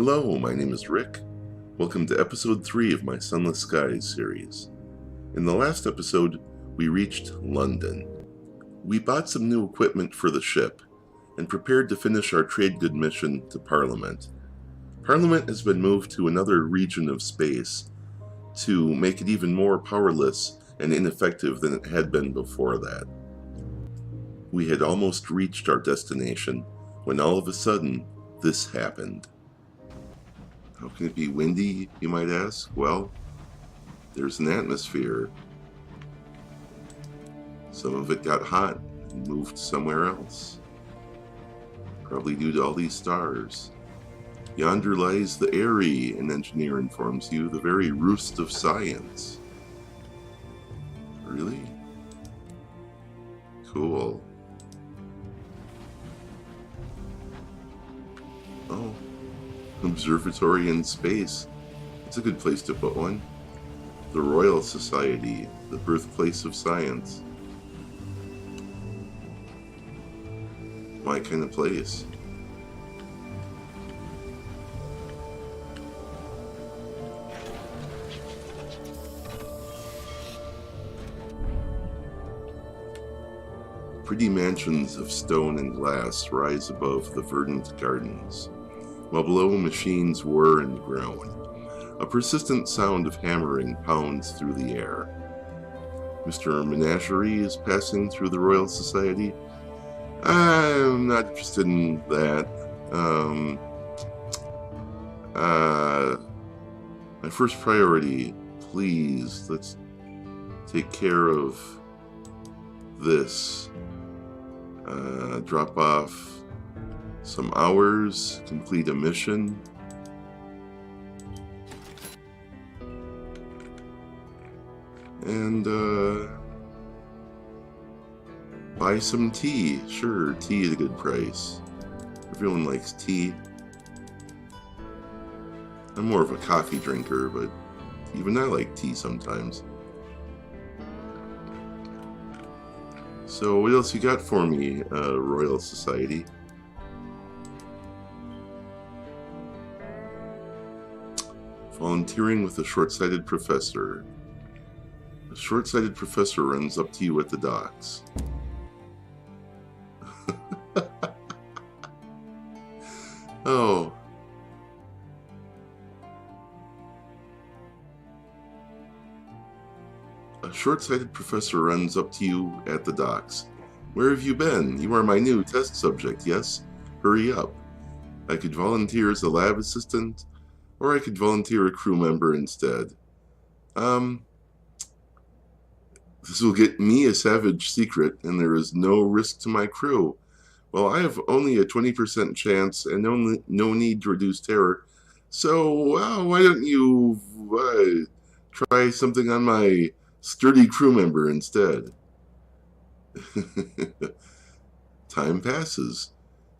Hello, my name is Rick. Welcome to episode 3 of my Sunless Skies series. In the last episode, we reached London. We bought some new equipment for the ship, and prepared to finish our trade good mission to Parliament. Parliament has been moved to another region of space to make it even more powerless and ineffective than it had been before that. We had almost reached our destination when all of a sudden, this happened. How can it be windy, you might ask? Well, there's an atmosphere. Some of it got hot and moved somewhere else. Probably due to all these stars. Yonder lies the Airy, an engineer informs you, the very roost of science. Really? Cool. Oh. Observatory in space. It's a good place to put one. The Royal Society, the birthplace of science. My kind of place. Pretty mansions of stone and glass rise above the verdant gardens, while below machines whir and groan. A persistent sound of hammering pounds through the air. Mr. Menagerie is passing through the Royal Society. I'm not interested in that. My first priority, please, let's take care of this. Drop off some hours, complete a mission. And buy some tea. Sure, tea is a good price. Everyone likes tea. I'm more of a coffee drinker, but even I like tea sometimes. So what else you got for me, Royal Society? Volunteering with a short-sighted professor. A short-sighted professor runs up to you at the docks. Oh. A short-sighted professor runs up to you at the docks. Where have you been? You are my new test subject, yes? Hurry up. I could volunteer as a lab assistant, or I could volunteer a crew member instead. This will get me a savage secret, and there is no risk to my crew. Well, I have only a 20% chance and no need to reduce terror. So, why don't you try something on my sturdy crew member instead? Time passes.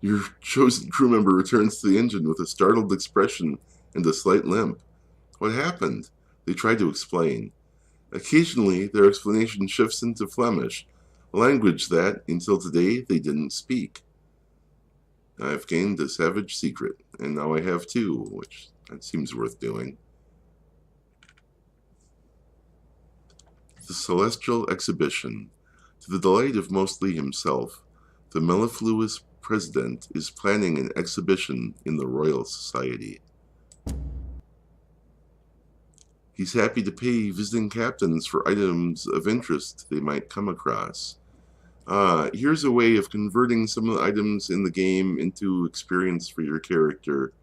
Your chosen crew member returns to the engine with a startled expression and a slight limp. What happened? They try to explain. Occasionally, their explanation shifts into Flemish, a language that, until today, they didn't speak. I've gained a savage secret, and now I have two, which that seems worth doing. The Celestial Exhibition. To the delight of mostly himself, the mellifluous president is planning an exhibition in the Royal Society. He's happy to pay visiting captains for items of interest they might come across. Here's a way of converting some of the items in the game into experience for your character.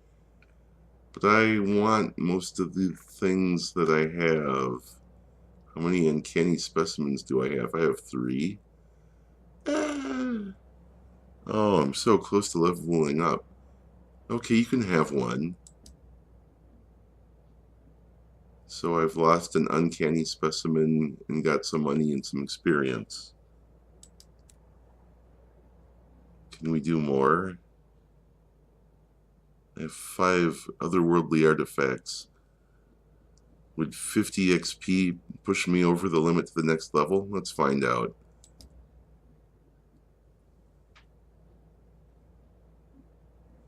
But I want most of the things that I have. How many uncanny specimens do I have? I have 3. Oh, I'm so close to leveling up. Okay, you can have 1. So I've lost an uncanny specimen and got some money and some experience. Can we do more? I have 5 otherworldly artifacts. Would 50 XP push me over the limit to the next level? Let's find out.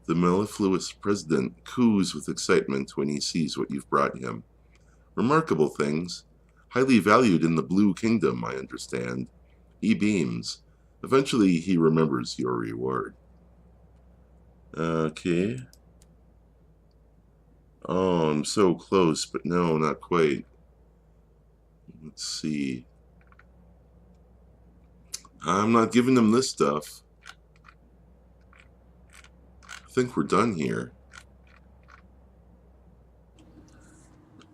The mellifluous president coos with excitement when he sees what you've brought him. Remarkable things. Highly valued in the Blue Kingdom, I understand. He beams. Eventually, he remembers your reward. Okay. Oh, I'm so close, but no, not quite. Let's see. I'm not giving them this stuff. I think we're done here.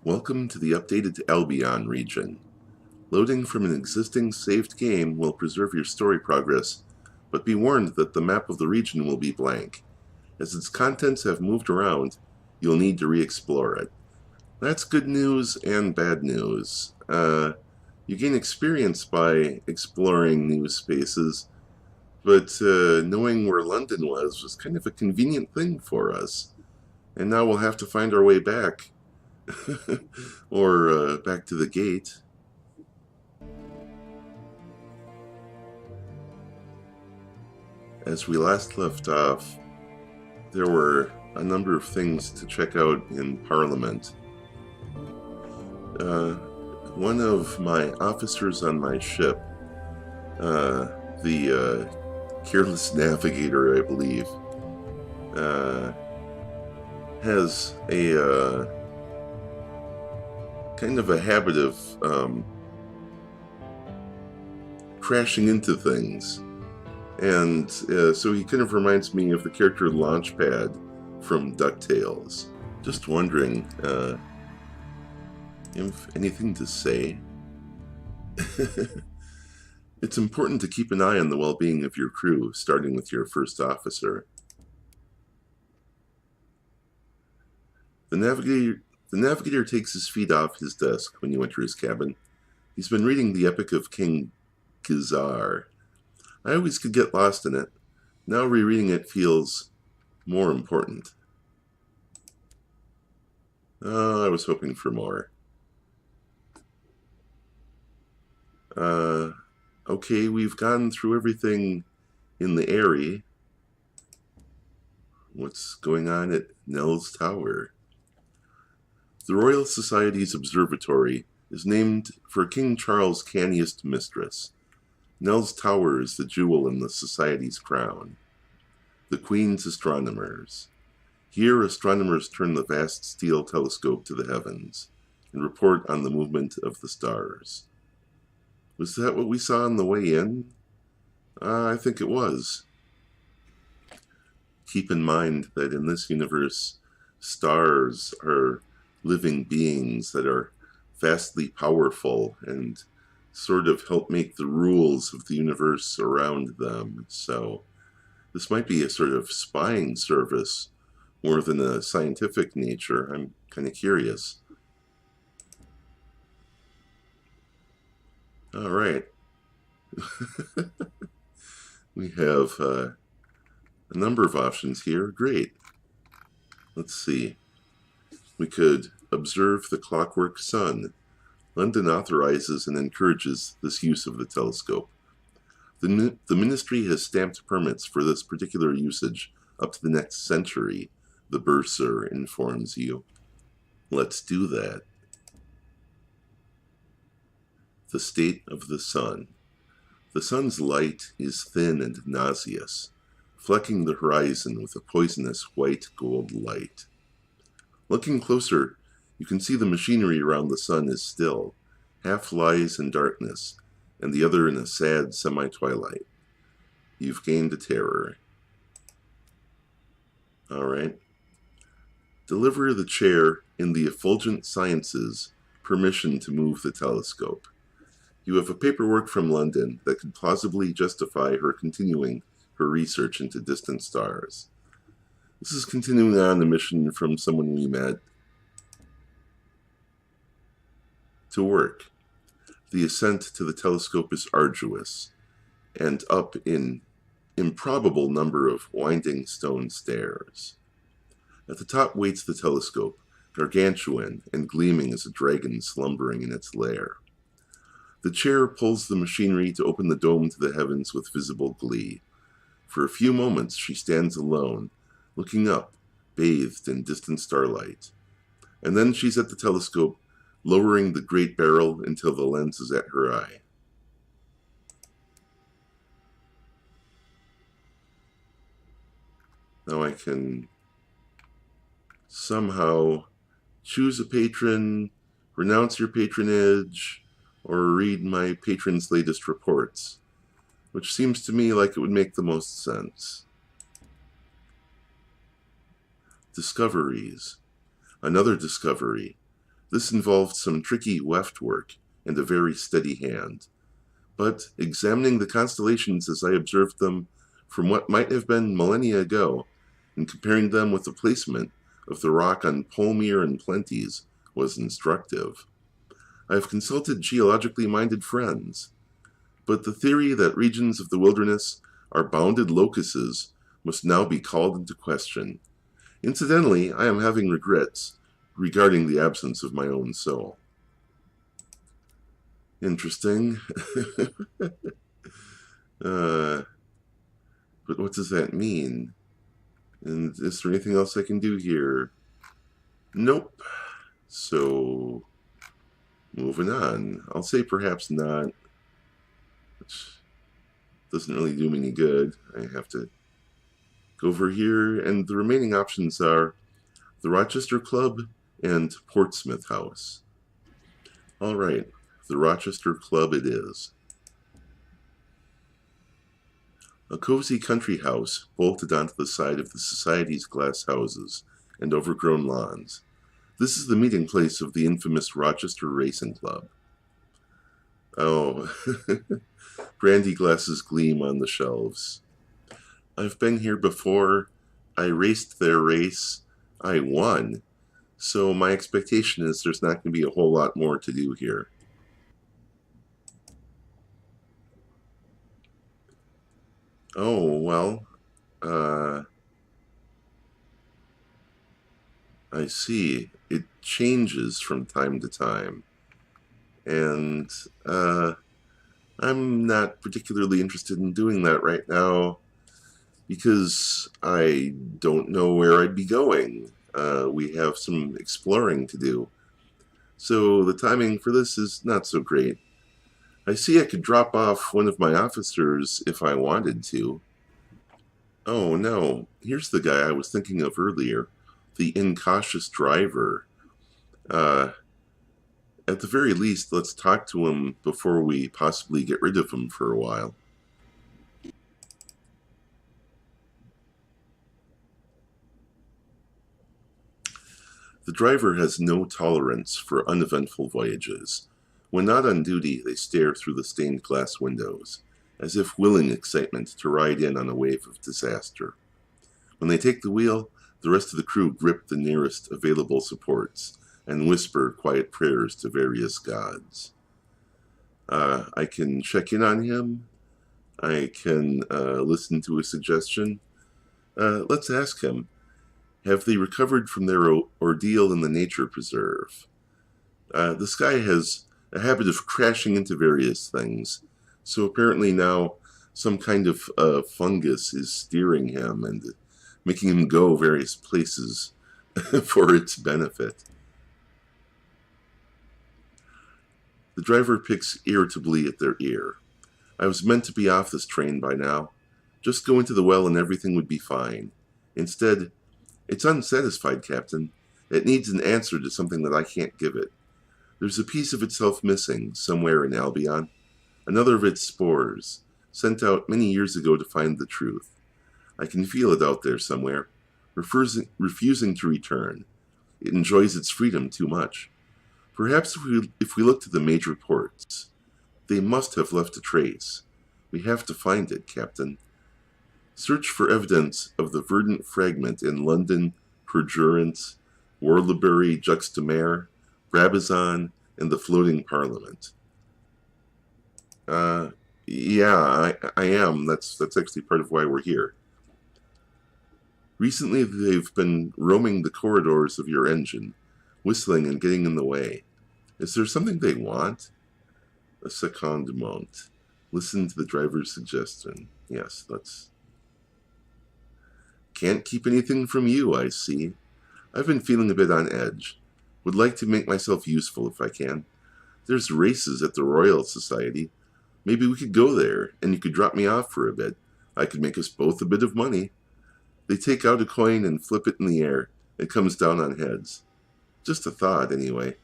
Welcome to the updated Albion region. Loading from an existing saved game will preserve your story progress, but be warned that the map of the region will be blank. As its contents have moved around, you'll need to re-explore it. That's good news and bad news. You gain experience by exploring new spaces, but knowing where London was kind of a convenient thing for us. And now we'll have to find our way back. Or back to the gate. As we last left off, there were a number of things to check out in Parliament. One of my officers on my ship, the Careless Navigator, I believe, has a kind of a habit of crashing into things. And so he kind of reminds me of the character Launchpad from DuckTales. Just wondering, if anything to say? It's important to keep an eye on the well-being of your crew, starting with your first officer. The navigator takes his feet off his desk when you enter his cabin. He's been reading the Epic of King Bazaar. I always could get lost in it. Now rereading it feels more important. I was hoping for more. Okay, we've gone through everything in the Airy. What's going on at Nell's Tower? The Royal Society's observatory is named for King Charles' canniest mistress. Nell's Tower is the jewel in the Society's crown. The Queen's Astronomers. Here, astronomers turn the vast steel telescope to the heavens and report on the movement of the stars. Was that what we saw on the way in? I think it was. Keep in mind that in this universe, stars are living beings that are vastly powerful and sort of help make the rules of the universe around them. So this might be a sort of spying service more than a scientific nature. I'm kind of curious. All right. We have a number of options here. Great. Let's see. We could observe the clockwork sun. London authorizes and encourages this use of the telescope. The ministry has stamped permits for this particular usage up to the next century, the bursar informs you. Let's do that. The state of the sun. The sun's light is thin and nauseous, flecking the horizon with a poisonous white gold light. Looking closer, you can see the machinery around the sun is still, half lies in darkness, and the other in a sad semi-twilight. You've gained a terror. All right. Deliver the chair in the effulgent sciences permission to move the telescope. You have a paperwork from London that could plausibly justify her continuing her research into distant stars. This is continuing on a mission from someone we met. To work. The ascent to the telescope is arduous, and up an improbable number of winding stone stairs. At the top waits the telescope, gargantuan and gleaming as a dragon slumbering in its lair. The chair pulls the machinery to open the dome to the heavens with visible glee. For a few moments she stands alone, looking up, bathed in distant starlight. And then she's at the telescope, lowering the great barrel until the lens is at her eye. Now I can somehow choose a patron, renounce your patronage, or read my patron's latest reports, which seems to me like it would make the most sense. Discoveries. Another discovery. This involved some tricky weft work and a very steady hand. But examining the constellations as I observed them from what might have been millennia ago, and comparing them with the placement of the rock on Polmere and Plenties was instructive. I have consulted geologically minded friends, but the theory that regions of the wilderness are bounded locuses must now be called into question. Incidentally, I am having regrets regarding the absence of my own soul. Interesting. But what does that mean? And is there anything else I can do here? Nope. So, moving on. I'll say perhaps not, which doesn't really do me any good. I have to go over here, and the remaining options are the Rochester Club and Portsmouth House. All right, the Rochester Club it is. A cozy country house bolted onto the side of the society's glass houses and overgrown lawns. This is the meeting place of the infamous Rochester Racing Club. Oh, brandy glasses gleam on the shelves. I've been here before. I raced their race. I won. So my expectation is there's not going to be a whole lot more to do here. Oh, well, I see. It changes from time to time. And I'm not particularly interested in doing that right now because I don't know where I'd be going. We have some exploring to do. So the timing for this is not so great. I see I could drop off one of my officers if I wanted to. Oh no, here's the guy I was thinking of earlier, the Incautious Driver. At the very least, let's talk to him before we possibly get rid of him for a while. The driver has no tolerance for uneventful voyages. When not on duty, they stare through the stained glass windows, as if willing excitement to ride in on a wave of disaster. When they take the wheel, the rest of the crew grip the nearest available supports and whisper quiet prayers to various gods. I can check in on him. I can listen to a suggestion. Let's ask him. Have they recovered from their ordeal in the nature preserve? This guy has a habit of crashing into various things, so apparently now some kind of fungus is steering him and making him go various places for its benefit. The driver picks irritably at their ear. I was meant to be off this train by now. Just go into the well and everything would be fine. Instead, it's unsatisfied, Captain. It needs an answer to something that I can't give it. There's a piece of itself missing somewhere in Albion, another of its spores, sent out many years ago to find the truth. I can feel it out there somewhere, refusing to return. It enjoys its freedom too much. Perhaps if we look to the major ports, they must have left a trace. We have to find it, Captain. Search for evidence of the verdant fragment in London, Perjurance, Warlebury Juxtamare, Brabazon, and the Floating Parliament. Yeah, I am. That's actually part of why we're here. Recently, they've been roaming the corridors of your engine, whistling and getting in the way. Is there something they want? A secondement. Listen to the driver's suggestion. Yes, let's Can't keep anything from you, I see. I've been feeling a bit on edge. Would like to make myself useful if I can. There's races at the Royal Society. Maybe we could go there, and you could drop me off for a bit. I could make us both a bit of money. They take out a coin and flip it in the air. It comes down on heads. Just a thought, anyway.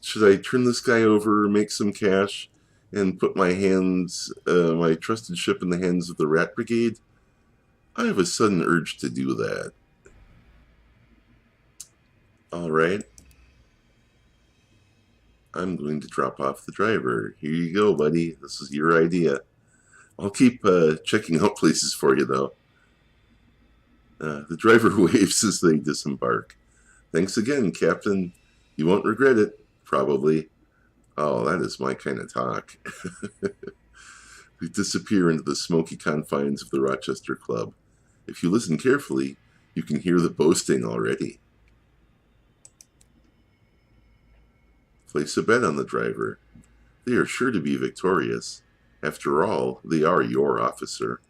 Should I turn this guy over, make some cash, and put my trusted ship in the hands of the Rat Brigade? I have a sudden urge to do that. Alright. I'm going to drop off the driver. Here you go, buddy. This is your idea. I'll keep checking out places for you, though. The driver waves as they disembark. Thanks again, Captain. You won't regret it, probably. Oh, that is my kind of talk. We disappear into the smoky confines of the Rochester Club. If you listen carefully, you can hear the boasting already. Place a bet on the driver. They are sure to be victorious. After all, they are your officer.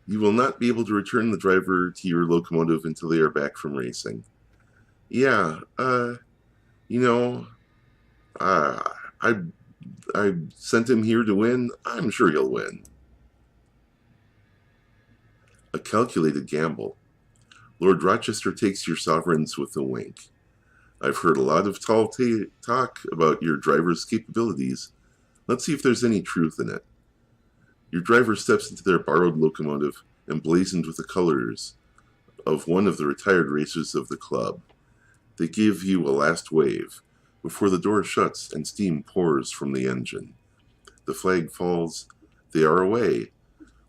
You will not be able to return the driver to your locomotive until they are back from racing. Yeah, I sent him here to win. I'm sure he'll win. A calculated gamble. Lord Rochester takes your sovereigns with a wink. I've heard a lot of tall talk about your driver's capabilities. Let's see if there's any truth in it. Your driver steps into their borrowed locomotive, emblazoned with the colors of one of the retired racers of the club. They give you a last wave, before the door shuts and steam pours from the engine. The flag falls. They are away.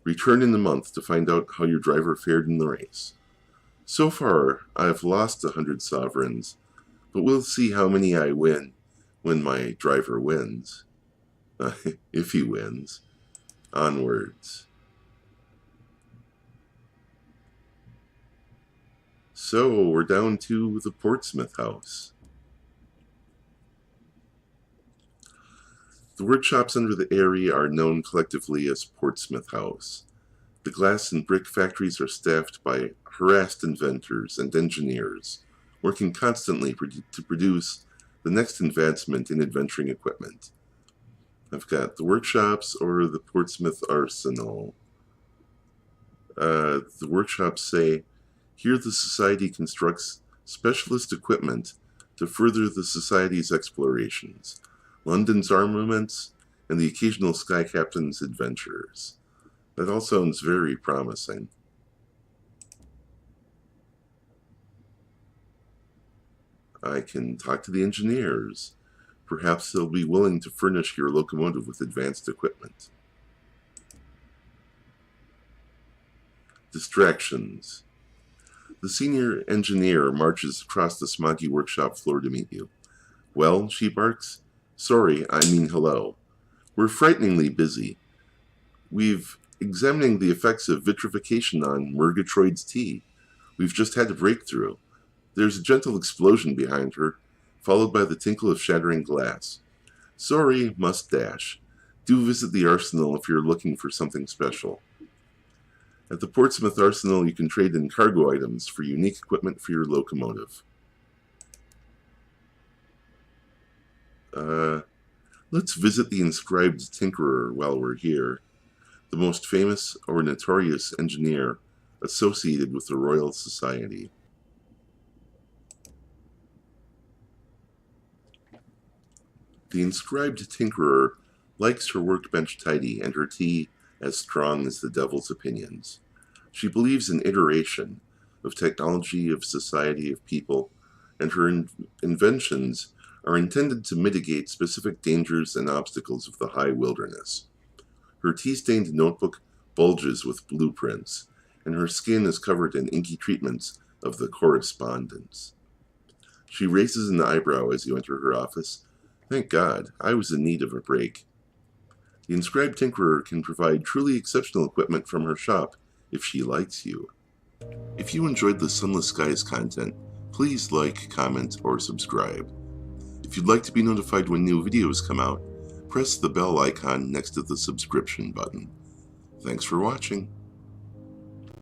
Return in a month to find out how your driver fared in the race. So far, I have lost 100 sovereigns, but we'll see how many I win when my driver wins. If he wins. Onwards. So, we're down to the Portsmouth House. The workshops under the Airy are known collectively as Portsmouth House. The glass and brick factories are staffed by harassed inventors and engineers, working constantly to produce the next advancement in adventuring equipment. I've got the workshops or the Portsmouth Arsenal. The workshops say, here the Society constructs specialist equipment to further the Society's explorations, London's armaments, and the occasional sky captain's adventures. That all sounds very promising. I can talk to the engineers. Perhaps they'll be willing to furnish your locomotive with advanced equipment. Distractions. The senior engineer marches across the smoggy workshop floor to meet you. Well, she barks. Sorry, I mean hello. We're frighteningly busy. We've examining the effects of vitrification on Murgatroyd's tea. We've just had a breakthrough. There's a gentle explosion behind her, followed by the tinkle of shattering glass. Sorry, must dash. Do visit the arsenal if you're looking for something special. At the Portsmouth Arsenal, you can trade in cargo items for unique equipment for your locomotive. Let's visit the Inscribed Tinkerer while we're here, the most famous or notorious engineer associated with the Royal Society. The Inscribed Tinkerer likes her workbench tidy and her tea as strong as the devil's opinions. She believes in iteration, of technology, of society, of people, and her inventions are intended to mitigate specific dangers and obstacles of the high wilderness. Her tea-stained notebook bulges with blueprints, and her skin is covered in inky treatments of the correspondence. She raises an eyebrow as you enter her office. Thank God, I was in need of a break. The Inscribed Tinkerer can provide truly exceptional equipment from her shop if she likes you. If you enjoyed the Sunless Skies content, please like, comment, or subscribe. If you'd like to be notified when new videos come out, press the bell icon next to the subscription button. Thanks for watching.